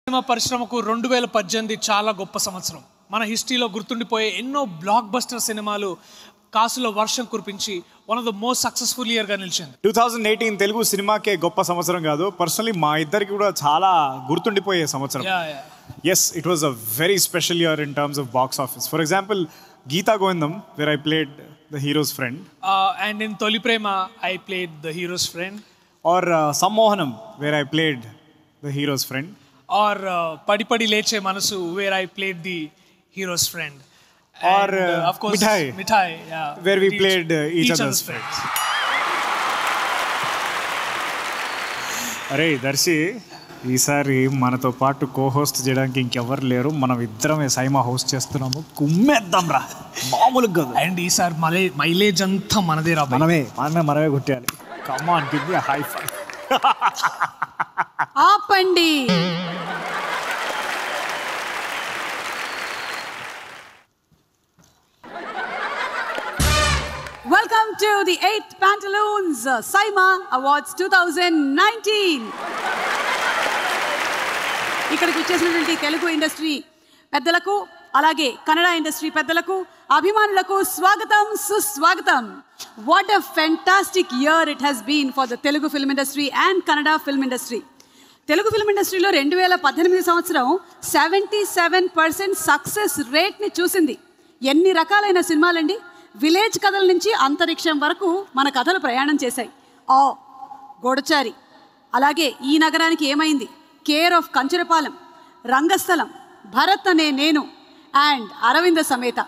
Cinema పరిశ్రమకు 2018 చాలా గొప్ప సంవత్సరం. మన హిస్టరీలో గుర్తుండిపోయే ఎన్నో బ్లాక్ బస్టర్ సినిమాలు కాసులో వర్షం కురిపించి one of the most successful year గా నిలిచింది. 2018 తెలుగు సినిమాకే గొప్ప సంవత్సరం కాదు, పర్సనలీ మా ఇద్దరికి కూడా చాలా గుర్తుండిపోయే సంవత్సరం. Yes, it was a very special year in terms of box office. For example, Geeta Govindam, where I played the hero's friend. And in Toli Prema, I played the hero's friend. Or Sammohanam, where I played the hero's friend. Or Padi Padi Leche Manasu, where I played the hero's friend. Or of course, Mithai, yeah, where we played each other's friends. అరే దర్శి, ఈసారి మనతో పాటు కో-హోస్ట్ చేయడానికి ఇంకెవరు లేరు, మనం ఇద్దరమే SIIMA host చేస్తున్నాము. కుమ్మేద్దాం రా, మామూలుగా కాదు. అండ్ ఈసారి మైలేజ్ అంతా మనదే రా, మనమే కొట్టేయాలి. Come on, give me a high five. ఆపండి. Welcome to the 8th Pantaloons Saima Awards 2019. ఇక్కడికి వచ్చేసినటువంటి తెలుగు ఇండస్ట్రీ పెద్దలకు అలాగే కన్నడ ఇండస్ట్రీ పెద్దలకు అభిమానులకు స్వాగతం సుస్వాగతం. What a fantastic year it has been for the Telugu film industry and Kannada film industry. Telugu film ఇండస్ట్రీలో 2018 సంవత్సరం 77% సక్సెస్ రేట్ని చూసింది. ఎన్ని రకాలైన సినిమాలండి, విలేజ్ కథల నుంచి అంతరిక్షం వరకు మన కథలు ప్రయాణం చేశాయి. గోడచారి, అలాగే ఈ నగరానికి ఏమైంది, కేర్ ఆఫ్ కంచరపాలెం, రంగస్థలం, భరత్ అనే నేను అండ్ అరవింద సమేత.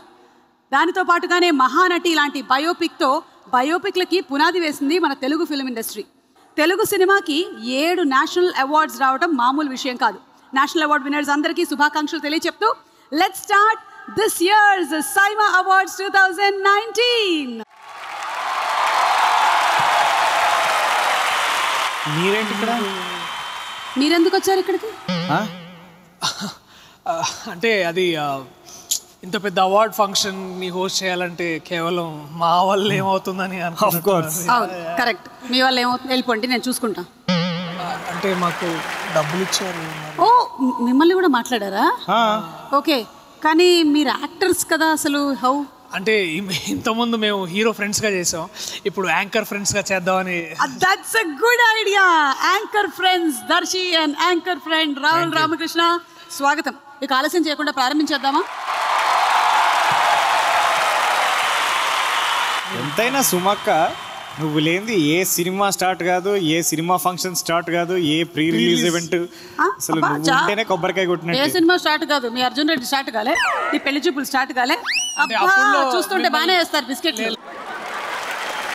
దానితో పాటుగానే మహానటి లాంటి బయోపిక్లకి పునాది వేసింది మన తెలుగు ఫిల్మ్ ఇండస్ట్రీ. తెలుగు సినిమాకి 7 నేషనల్ అవార్డ్స్ రావడం మామూలు విషయం కాదు. నేషనల్ అవార్డ్ విన్నర్స్ అందరికీ శుభాకాంక్షలు తెలియచెప్తూ let's start this year's Saima Awards 2019. మీరేంటి ఇక్కడ? మీరెందుకు వచ్చారు ఇక్కడికి? అంటే అది ఇంత పెద్ద అవార్డ్ ఫంక్షన్ ని హోస్ట్ చేయాలంటే కేవలం మా వల్ల ఏమవుతుందని కరెక్ట్. మీ వల్ల ఏమవుతుంది, వెళ్ళిపోండి, నేను చూసుకుంటా. అంటే మాకు డబ్బులు ఇచ్చారు. మిమ్మల్ని కూడా మాట్లాడారా? ఓకే, కానీ మీరు యాక్టర్స్ కదా, అసలు హౌ? అంటే ఇంతకుముందు మేము హీరో ఫ్రెండ్స్ గా చేసాం, ఇప్పుడు యాంకర్ ఫ్రెండ్స్ గా చేద్దామని. That's a good idea. Anchor friends Darshi and anchor friend Rahul Ramakrishna, స్వాగతం. ఇక ఆలస్యం చేయకుండా ప్రారంభించేద్దామా? ఎంతైనా సుమక్క, నువ్వు లేనిది ఏ సినిమా స్టార్ట్ కాదు, ఏ సినిమా ఫంక్షన్ స్టార్ట్ కాదు, ఏ ప్రీ రిలీజ్ ఈవెంట్, అసలు నువ్వు ఉంటేనే కొబ్బరికాయ కొట్టినట్టు. ఏ సినిమా స్టార్ట్ కాదు, మీ అర్జున్ రెడ్డి స్టార్ట్ కాలే, నీ పెళ్లి చూపులు స్టార్ట్ కాలే. చూస్తుంటే బాగానే వేస్తారు బిస్కెట్లు.